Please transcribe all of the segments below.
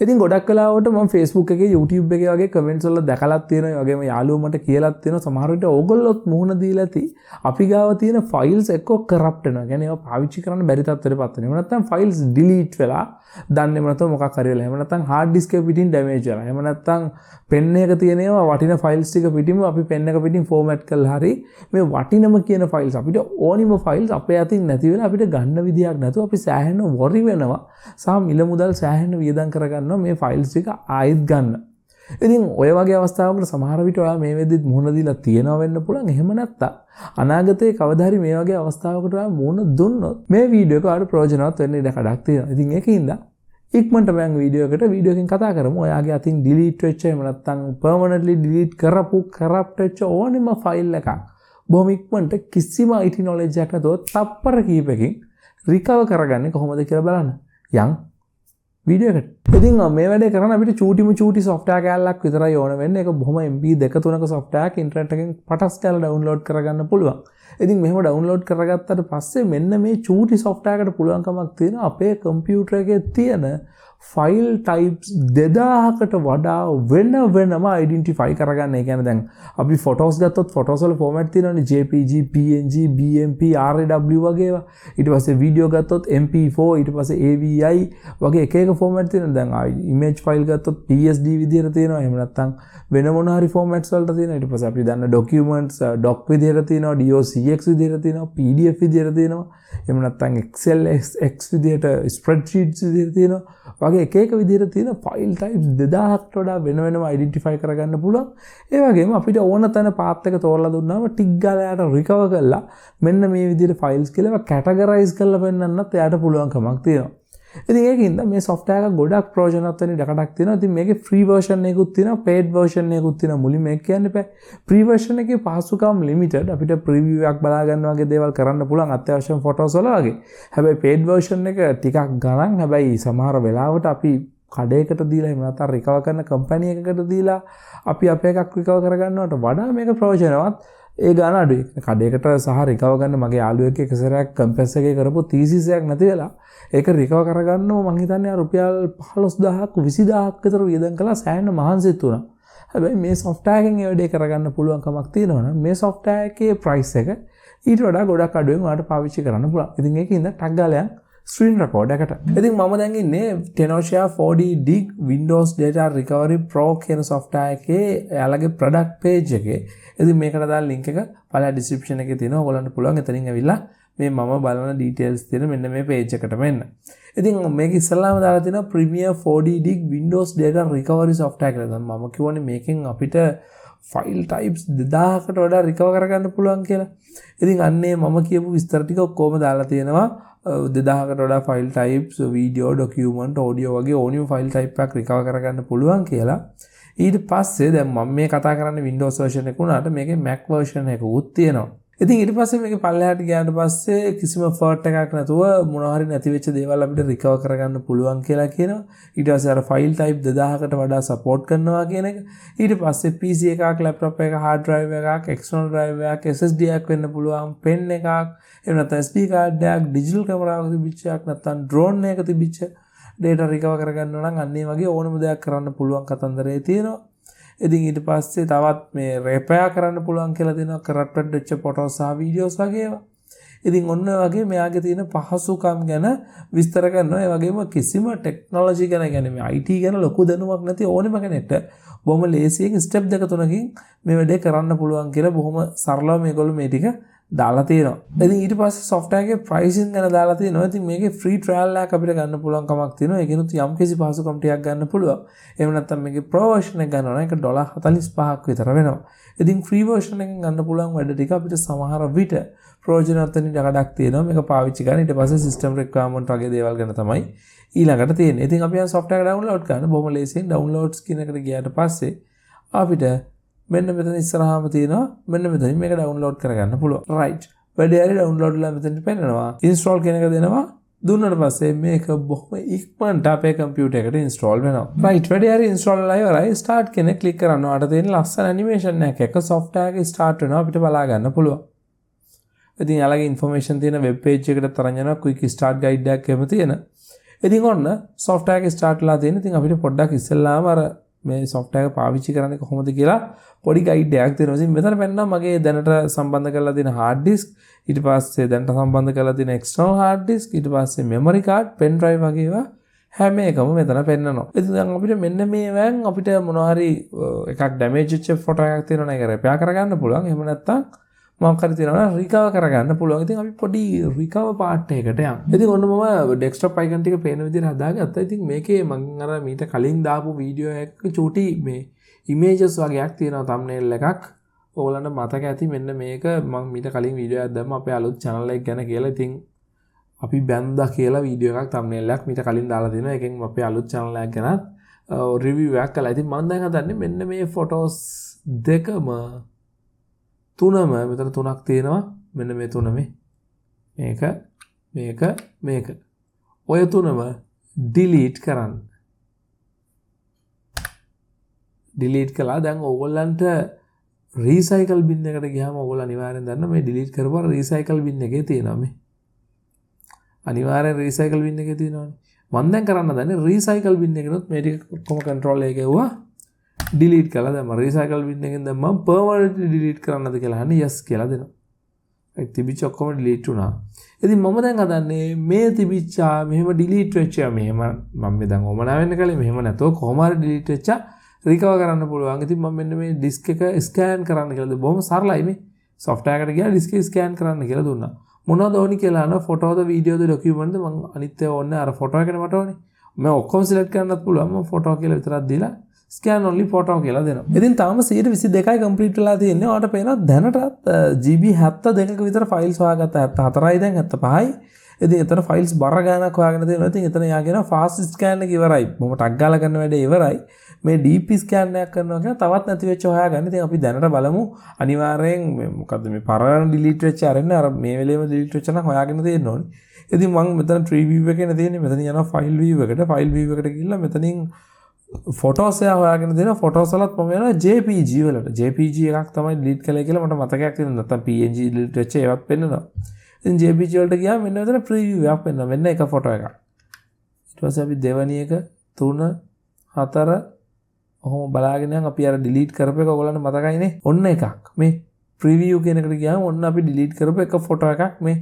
ඉතින් ගොඩක් වෙලාවට මම Facebook එකේ YouTube එකේ වගේ කමෙන්ට්ස් වල දැකලත් තියෙනවා. ඒ වගේම යාළුවෝ මට කියලාත් තියෙනවා සමහර විට ඕගොල්ලොත් මුහුණ දීලා ඇති. අපි ගාව තියෙන ෆයිල්ස් එක්ක කරප්ට් වෙනවා. يعني ඒවා පාවිච්චි කරන්න බැරි තත්ත්වයකට පත් වෙනවා. එහෙම නැත්නම් ෆයිල්ස් ඩිලීට් වෙලා දන්නේම නැතුව මොකක් හරි වෙලා. එහෙම නැත්නම් හાર્ඩ් ඩිස්ක් එක පිටින් ඩැමේජ් වෙලා. එහෙම නැත්නම් පෙන් එක තියෙන ඒවා වටින ෆයිල්ස් ටික පිටින්ම අපි පෙන් එක පිටින් ෆෝමැට් කරලා හරි මේ වටිනම කියන ෆයිල්ස් අපිට ඕනිම ෆයිල්ස් අපේ අතින් නැති වෙලා අපිට ගන්න විදියක් නැතුව අපි සෑහෙන වොරි වෙනවා. සහ මිල මුදල් සෑහෙන වියදම් කරගන්නවා මේ ෆයිල්ස් ටික ආයෙත් ගන්න. ඉතින් ඔය වගේ අවස්ථාවකට සමහර විට ඔයා මේ වෙද්දිත් මුහුණ දීලා තියෙනවා වෙන්න පුළුවන්. එහෙම නැත්නම් අනාගතයේ කවදා හරි මේ වගේ අවස්ථාවකට ඔයා මුහුණ දුන්නොත් මේ වීඩියෝ එක ඔයාලට ප්‍රයෝජනවත් වෙන්න ඉඩ කඩක් තියෙනවා. ඉතින් ඒකින්ද ඉක්මනට මම වීඩියෝ එකකින් කතා කරමු. ඔයාගේ අතින් ඩිලීට් වෙච්ච එහෙම නැත්නම් පර්මනන්ට්ලි ඩිලීට් කරපු කරප්ට් වෙච්ච ඕනෙම ෆයිල් එකක් බොහොම ඉක්මනට කිසිම IT knowledge එකක් නැතුව තප්පර කීපකින් රිකවර් කරගන්නේ කොහොමද කියලා බලන්න. යන් වීඩියෝ එකට. ඉතින් මේ වැඩේ කරන්න අපිට චූටි software කැලලක් විතරයි ඕන වෙන්නේ. ඒක බොහොම MB 2-3ක software එකක් ඉන්ටර්නෙට් එකෙන් පටස් කරලා download කරගන්න පුළුවන්. ඉතින් මෙහෙම download කරගත්තට පස්සේ මෙන්න මේ චූටි software එකට පුළුවන්කමක් තියෙනවා අපේ කම්පියුටර් එකේ තියෙන ෆයිල් ටයිප්ස් 2000කට වඩා වෙනම identify කරගන්න. ඒ කියන්නේ දැන් අපි photos ගත්තොත් photos වල format තියෙනවානේ JPG, PNG, BMP, RAW වගේ ඒවා. ඊට පස්සේ video ගත්තොත් MP4, ඊට පස්සේ AVI වගේ එක format තියෙනවා. දැන් image file ගත්තොත් PSD විදියට තියෙනවා. එහෙම නැත්නම් වෙන මොන හරි formats වලට තියෙනවා. ඊට පස්සේ අපි දන්න documents doc විදියට තියෙනවා, docx විදියට තියෙනවා, PDF විදියට තියෙනවා. එහෙම නැත්නම් Excel X විදියට spreadsheets විදියට තියෙනවා. වගේ එක විදිහට තියෙන ෆයිල් ටයිප්ස් 2000කට වඩා වෙනම අයිඩෙන්ටිෆයි කරගන්න පුළුවන්. ඒ වගේම අපිට ඕන තැන පාත් එක තෝරලා දුන්නාම ටික් ගාලා යාට රිකවර් කරලා මෙන්න මේ විදිහට ෆයිල්ස් කියලා කැටගරයිස් කරලා පෙන්නන්නත් එයාට පුළුවන්කමක් තියෙනවා. ඉතින් ඒකින්ද මේ software එක ගොඩක් ප්‍රයෝජනවත් වෙන ඉඩකඩක් තියෙනවා. ඉතින් මේකේ free version එකකුත් තියෙනවා, paid version එකකුත් තියෙනවා. මුලින්ම මේක කියන්න එපා. free version එකේ පහසුකම් limited. අපිට preview එකක් බලා ගන්න වගේ දේවල් කරන්න පුළුවන් අත්‍යවශ්‍යම photos වල වගේ. හැබැයි paid version එක ටිකක් ගණන්. හැබැයි සමහර වෙලාවට අපි කඩේකට දීලා එහෙම නැත්නම් රිකවර් කරන කම්පැනි එකකට දීලා අපි අපේ එකක් රිකවර් කරගන්නවට වඩා මේක ප්‍රයෝජනවත්. ඒ ගාන අඩුයි. කඩේකට සහ රිකවර් ගන්න මගේ යාළුවෙක් එක සැරයක් කම්පැස් එකේ කරපු thesis එකක් නැති වෙලා ඒක රිකවර් කරගන්නව මං හිතන්නේ රුපියල් 15000ක් 20000ක් විතර වියදම් කළා සෑහෙන මහන්සිත් වුණා. හැබැයි මේ software එකෙන් ඒ වැඩේ කරගන්න පුළුවන් කමක් තියෙනවා නම් මේ software එකේ price එක ඊට වඩා ගොඩක් අඩුවෙන් ඔයාලට පාවිච්චි කරන්න පුළුවන්. ඉතින් ඒකින්ද ටක් ගාලා screen record එකට. ඉතින් මම දැන් ඉන්නේ Tenosha 4D Dig Windows Data Recovery Pro කියන software එකේ එයාලගේ product page එකේ. ඉතින් මේකට දාලා link එක පළල description එකේ තියෙනවා. ඔයගොල්ලන්ට පුළුවන් එතනින් ඇවිල්ලා මේ මම බලන details තියෙන මෙන්න මේ page එකට මෙන්න. ඉතින් මේක ඉස්සල්ලාම දාලා තියෙනවා Premiere 4D Dig Windows Data Recovery software කියලා. දැන් මම කියවනේ මේකෙන් අපිට file types 2000කට වඩා recover කරගන්න පුළුවන් කියලා. ඉතින් අන්නේ මම කියපු විස්තර ටික ඔක්කොම දාලා තියෙනවා. 2000කට වඩා file types, video, document, audio වගේ ඕනියම් file type එකක් recover කරගන්න පුළුවන් කියලා. ඊට පස්සේ දැන් මම මේ කතා කරන්නේ Windows version එක උනාට මේකේ Mac version එකකුත් තියෙනවා. ඉතින් ඊට පස්සේ මේකේ පල්ලෙහාට ගියාට පස්සේ කිසිම ෆර්ට් එකක් නැතුව මොනවා හරි නැති වෙච්ච දේවල් අපිට රිකවර් කරගන්න පුළුවන් කියලා කියනවා. ඊට පස්සේ අර ෆයිල් ටයිප් 2000කට වඩා සපෝට් කරනවා කියන එක. ඊට පස්සේ PC එකක්, laptop එකක්, hard drive එකක්, external drive එකක්, SSD එකක් වෙන්න පුළුවන්, pen එකක්, එහෙම නැත්නම් SD card එකක්, digital camera එකක් තිබිච්ච එකක්, නැත්නම් drone එකක තිබිච්ච data recover කරගන්නවා නම් අන්න ඒ වගේ ඕනම දෙයක් කරන්න පුළුවන් කතන්දරේ තියෙනවා. ඉතින් ඊට පස්සේ තවත් මේ repair කරන්න පුළුවන් කියලා දෙනවා corrupted වෙච්ච photos සහ videos වගේ ඒවා. ඉතින් ඔන්න වගේ මෙයාගේ තියෙන පහසුකම් ගැන විස්තර කරනවා. ඒ වගේම කිසිම ටෙක්නොලොජි ගැන කියන්නේ මේ IT ගැන ලොකු දැනුමක් නැති ඕනෙම කෙනෙක්ට බොහොම ලේසියෙන් ස්ටෙප් දෙක තුනකින් මේ වැඩේ කරන්න පුළුවන් කියලා බොහොම සරලව මේගොල්ලෝ මේ ටික දාලා තියෙනවා. ඉතින් ඊට පස්සේ software එකේ pricing ගැන දාලා තියෙනවා. ඉතින් මේකේ free trial එකක් අපිට ගන්න පුළුවන් කමක් තියෙනවා. ඒකිනුත් යම්කිසි පහසුකම් ටිකක් ගන්න පුළුවන්. එහෙම නැත්නම් මේකේ pro version එක ගන්නවා නම් ඒක $45ක් විතර වෙනවා. ඉතින් free version එකෙන් ගන්න පුළුවන් වැඩ ටික අපිට සමහර විට ප්‍රයෝජනවත් වෙන ගඩක් තියෙනවා. මේක පාවිච්චි කරන ඊට පස්සේ system requirement වගේ දේවල් ගැන තමයි ඊළඟට තියෙන්නේ. ඉතින් අපි යන software එක download කරන්න බොහොම ලේසියෙන් downloads කියන එකට ගියාට පස්සේ අපිට මෙන්න මෙතන ඉස්සරහාම තියෙනවා මෙන්න මෙතනින් මේක download කරගන්න පුළුවන්. right. වැඩි හරි download ලා මෙතනට පෙන්නනවා. install කියන එක දෙනවා. දුන්නාට පස්සේ මේක බොහොම ඉක්මනට අපේ කම්පියුටර් එකට install වෙනවා. right. වැඩි හරි install වෙලා ඉවරයි. start කියන එක click කරනවා. අර තියෙන ලස්සන animation එකක software එක start වෙනවා අපිට බලා ගන්න පුළුවන්. ඉතින් යාළගේ information තියෙන web page එකට තරන් යනවා quick start guide එකක් එහෙම තියෙන. ඉතින් ඔන්න software එක start වෙලා තියෙන. ඉතින් අපිට පොඩ්ඩක් ඉස්සෙල්ලාම අර මේ software එක පාවිච්චි කරන්නේ කොහොමද කියලා පොඩි guide එකක් දෙනවා. ඉතින් මෙතන පෙන්නනවා මගේ දැනට සම්බන්ධ කරලා තියෙන hard disk, ඊට පස්සේ දැනට සම්බන්ධ කරලා තියෙන external hard disk, ඊට පස්සේ memory card, pen drive වගේ ඒවා හැම එකම මෙතන පෙන්නනවා. ඉතින් දැන් අපිට මෙන්න මේවෙන් අපිට මොනවා හරි එකක් damage වෙච්ච ෆොටෝ එකක් තියෙනවා නම් ඒක repair කරගන්න පුළුවන්. එහෙම නැත්නම් මොකක් හරි තියෙනවා නම් recover කරගන්න පුළුවන්. ඉතින් අපි පොඩි recover part එකකට යමු. ඉතින් ඔන්න මම desktop icon ටික පේන විදිහට හදාගත්තා. ඉතින් මේකේ මම අර මීට කලින් දාපු වීඩියෝ එකක චූටි මේ images වගේක් තියෙනවා thumbnail එකක්. ඕගොල්ලන්ට මතක ඇති මෙන්න මේක මම මීට කලින් වීඩියෝ එකක් දැම්මා අපේ අලුත් channel එක ගැන කියලා. ඉතින් අපි බැන්දා කියලා වීඩියෝ එකක් thumbnail එකක් මීට කලින් දාලා තියෙනවා. ඒකෙන් අපේ අලුත් channel එකක් ගැන review එකක් කළා. ඉතින් මම දැන් හදන්නේ මෙන්න මේ photos දෙකම තුනම මෙතන තුනක් තියෙනවා. මෙන්න මේ තුනම මේක ඔය තුනම delete කරන්න. delete කළා. දැන් ඕගොල්ලන්ට recycle bin එකට ගියාම ඕගොල්ලෝ අනිවාර්යෙන් දන්න මේ delete කරපුවා recycle bin එකේ තියෙනවා මේ. අනිවාර්යෙන් recycle bin එකේ තියෙනවානේ. මම දැන් කරන්න දන්නේ recycle bin එකනොත් මේ ටික කොහොම control එක ගෙවුවා delete කළා. දැන් මම recycle bin එකෙන් දැන් මම permanently delete කරන්නද කියලා අහන්නේ yes කියලා දෙනවා. ඒ තිබිච්ච ඔක්කොම delete වුණා. ඉතින් මම දැන් හදන්නේ මේ තිබිච්ච මෙහෙම delete වෙච්ච මෙහෙම මම මේ දැන් ඕමනා වෙන්න කලින් මෙහෙම නැතෝ කොහොම හරි delete වෙච්ච recover කරන්න පුළුවන්. ඉතින් මම මෙන්න මේ disk එක scan කරන්න කියලා බොහොම සරලයි මේ software එකට ගියා disk එක scan කරන්න කියලා දුන්නා. මොනවද ඕනි කියලා අහනවා ෆොටෝද වීඩියෝද ඩොකියුමන්ට්ද මම අනිත් ඒවා ඕනේ අර ෆොටෝ එකට මට ඕනේ. මම ඔක්කොම සිලෙක්ට් කරන්නත් පුළුවන්. මම ෆොටෝ කියලා විතරක් දීලා scan only photo කියලා දෙනවා. ඉතින් තාම 122යි complete වෙලා තියෙන්නේ. ඔයාලට පේනවා දැනටත් GB 72ක විතර files හොයාගත්තා. 74යි දැන් 75යි. ඉතින් එතන files බර ගානක් හොයාගෙන තියෙනවා. ඉතින් එතන යාගෙන fast scan එක ඉවරයි. මම ටග් ගාලා කරන වැඩේ ඉවරයි. මේ DP scan එකක් කරනවා කියන තවත් නැති වෙච්ච හොයාගන්න. ඉතින් අපි දැනට බලමු අනිවාර්යෙන් මොකද්ද මේ පරණ delete වෙච්ච අරන්නේ අර මේ වෙලේම delete වෙච්ච නම් හොයාගෙන තියෙන්න ඕනේ. ඉතින් මම මෙතන tree view එකේ තියෙන්නේ. මෙතන යනවා file view එකට. file view එකට ගිහිල්ලා මෙතනින් ෆොටෝස් එක හොයාගෙන දෙනවා. ෆොටෝස් වලත් මම යනවා JPG වලට. JPG එකක් තමයි delete කළේ කියලා මට මතකයක් තියෙනවා. නැත්තම් PNG delete වෙච්ච ඒවත් පෙන්නනවා. ඉතින් JPG වලට ගියාම මෙන්න මෙතන preview එකක් පෙන්නනවා. මෙන්න එක ෆොටෝ එකක්. ඊට පස්සේ අපි දෙවැනි එක 3 4 ඔහොම බලාගෙන යන් අපි අර delete කරපු එක ඔයගොල්ලන්ට මතකයිනේ. ඔන්න එකක්. මේ preview කියන එකට ගියාම ඔන්න අපි delete කරපු එක ෆොටෝ එකක් මේ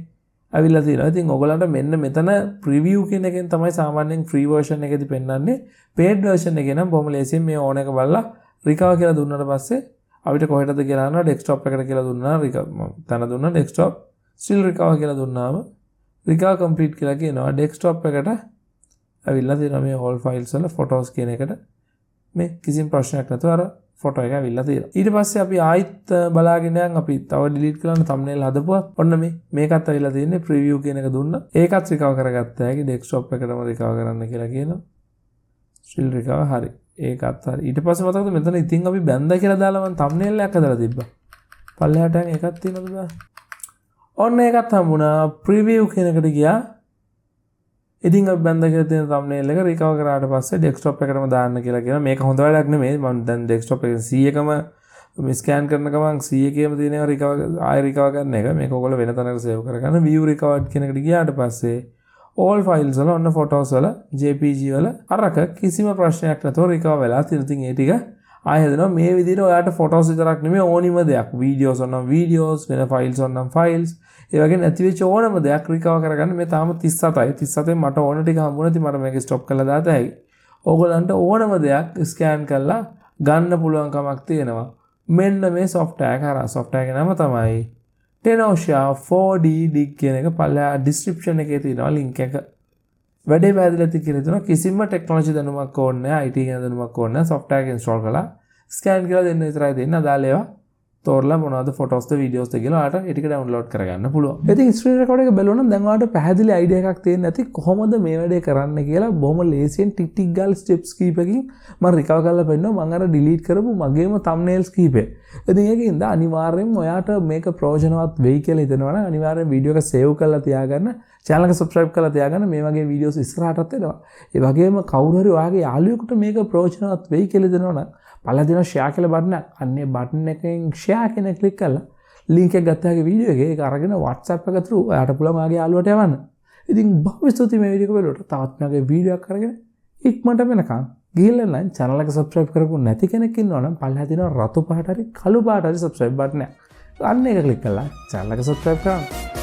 අවිල්ලා තියෙනවා. ඉතින් ඔයගොල්ලන්ට මෙන්න මෙතන preview කියන එකෙන් තමයි සාමාන්‍යයෙන් free version එකේදී පෙන්නන්නේ. paid version එකේ නම් බොහොම ලේසියෙන් මේ ඕන එක බලලා recover කියලා දුන්නාට පස්සේ අපිට කොහෙටද කියලා අහනවා desktop එකට කියලා දුන්නා තන දුන්නා desktop still recover කියලා දුන්නාම recover complete කියලා කියනවා. desktop එකට අවිල්ලා තියෙනවා මේ all files වල photos කියන එකට මේ කිසිම ප්‍රශ්නයක් නැතුව අර ෆොටෝ එක ඇවිල්ලා තියෙනවා. ඊට පස්සේ අපි ආයිත් බලාගෙන යන් අපි තව delete කරන්න thumbnail හදපුවා. ඔන්න මේකත් ඇවිල්ලා තියෙන්නේ preview කියන එක දුන්නා. ඒකත් recover කරගත්තා. ඒකේ desktop එකටම recover කරන්න කියලා කියනවා. still recover හරි. ඒකත් හරි. ඊට පස්සේ මතකද මෙතන ඉතින් අපි බැන්දා කියලා දාලා මම thumbnail එකක් හදලා තිබ්බා. පල්ලෙහාට යන් එකක් තියෙනවද බා? ඔන්න ඒකත් හම්බුණා. preview කියන එකට ගියා. ඉතින් අපි බැන්දා කියලා තියෙන thumbnail එක recover කරාට පස්සේ desktop එකටම දාන්න කියලා කියනවා. මේක හොඳ වැඩක් නෙමෙයි. මම දැන් desktop එකෙන් 100කම මේ scan කරන ගමන් 100කේම තියෙනවා recover කරන එක. මේක ඔයගොල්ලෝ වෙන තැනකට save කරගන්න. view recovered කියන එකට ගියාට පස්සේ all files වල ඔන්න photos වල JPG වල අරක කිසිම ප්‍රශ්නයක් නැතුව recover වෙලා තියෙන. ඉතින් ඒ ටික ආයෙ හදනවා. මේ විදිහට ඔයාලට photos විතරක් නෙමෙයි ඕනිම දෙයක් videos ඔන්නම් videos වෙන files ඔන්නම් files ඒ වගේ නැති වෙච්ච ඕනම දෙයක් recover කරගන්න. මේ තාම 37යි. 37න් මට ඕන ටික හම්බුණා. ඉතින් මට මේක stop කරලා දාත හැකියි. ඕගොල්ලන්ට ඕනම දෙයක් scan කරලා ගන්න පුළුවන් කමක් තියෙනවා. මෙන්න මේ software එක හරහා. software එකේ නම තමයි Dinuka 4D dig කියන එක. පල්ලා description එකේ තියෙනවා link එක. වැඩේ පැහැදිලිද කියලා දෙනවා. කිසිම technology දැනුමක් ඕනේ නැහැ. IT ගැන දැනුමක් ඕනේ නැහැ. software එක install කරලා scan කරලා දෙන්න විතරයි දෙන්න. අදාළ ඒවා තෝරලා මොනවද photos ද videos ද කියලා ඔයාලට ඒ ටික download කරගන්න පුළුවන්. ඉතින් screen record එක බලුවනම් දැන් ඔයාලට පැහැදිලි idea එකක් තියෙන්න ඇති කොහොමද මේ වැඩේ කරන්න කියලා. බොහොම ලේසියෙන් ටික් ගාලා steps කීපකින් මම recover කරලා පෙන්නනවා. මම අර delete කරපු මගේම thumbnails කීපේ. ඉතින් ඒකින්ද අනිවාර්යෙන්ම ඔයාට මේක ප්‍රයෝජනවත් වෙයි කියලා හිතනවා නම් අනිවාර්යෙන් වීඩියෝ එක save කරලා තියාගන්න. channel එක subscribe කරලා තියාගන්න. මේ වගේ videos ඉස්සරහටත් එනවා. ඒ වගේම කවුරු හරි ඔයාගේ යාළුවෙකුට මේක ප්‍රයෝජනවත් වෙයි කියලා හිතනවා නම් පළලා දෙනවා share කියලා බටන් එක. අන්නේ බටන් එකෙන් share කියන ක්ලික් කරලා link එක ගත්තාගේ වීඩියෝ එකේ ඒක අරගෙන WhatsApp එක through ඔයාට පුළුවන් ඔයාගේ යාළුවට යවන්න. ඉතින් බොහොම ස්තුතියි මේ වීඩියෝ එක බලුවට. තවත් මගේ වීඩියෝ එකක් අරගෙන ඉක්මනට වෙනකන් ගිහිල්ලා නම් channel එක subscribe කරපු නැති කෙනෙක් ඉන්නවා නම් පල්ලෙහා තියෙන රතු පාට හරි කළු පාට හරි subscribe button එක. අන්න ඒක click කරලා channel එක subscribe කරන්න.